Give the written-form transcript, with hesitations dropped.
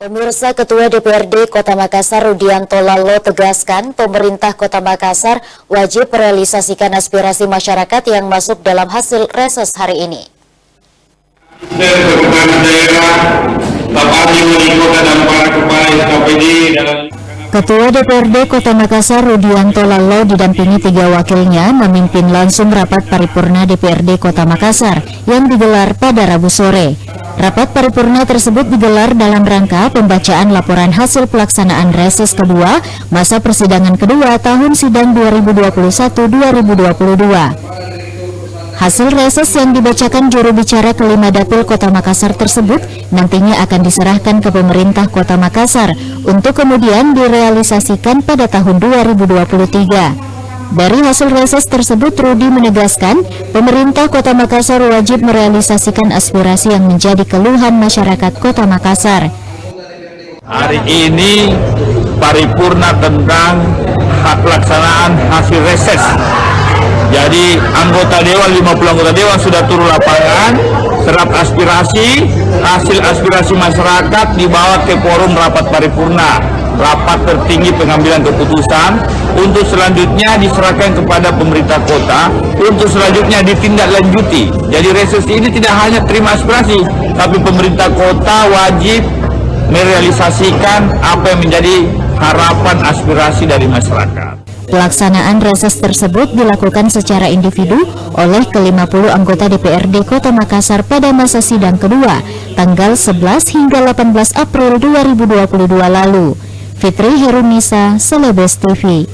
Pemirsa, Ketua DPRD Kota Makassar Rudianto Lalo tegaskan pemerintah Kota Makassar wajib merealisasikan aspirasi masyarakat yang masuk dalam hasil reses hari ini. Ketua DPRD Kota Makassar Rudianto Lalo didampingi 3 wakilnya memimpin langsung rapat paripurna DPRD Kota Makassar yang digelar pada Rabu sore. Rapat paripurna tersebut digelar dalam rangka pembacaan laporan hasil pelaksanaan reses kedua masa persidangan kedua tahun sidang 2021-2022. Hasil reses yang dibacakan juru bicara kelima Dapil Kota Makassar tersebut nantinya akan diserahkan ke pemerintah Kota Makassar untuk kemudian direalisasikan pada tahun 2023. Dari hasil reses tersebut, Rudi menegaskan pemerintah Kota Makassar wajib merealisasikan aspirasi yang menjadi keluhan masyarakat Kota Makassar. Hari ini paripurna tentang pelaksanaan hasil reses. Jadi anggota dewan, 50 anggota dewan sudah turun lapangan, serap aspirasi, hasil aspirasi masyarakat dibawa ke forum rapat paripurna, rapat tertinggi pengambilan keputusan, untuk selanjutnya diserahkan kepada pemerintah kota, untuk selanjutnya ditindaklanjuti. Jadi reses ini tidak hanya terima aspirasi, tapi pemerintah kota wajib merealisasikan apa yang menjadi harapan aspirasi dari masyarakat. Pelaksanaan reses tersebut dilakukan secara individu oleh ke-50 anggota DPRD Kota Makassar pada masa sidang kedua, tanggal 11 hingga 18 April 2022 lalu. Fitri Herunisa, Celebes TV.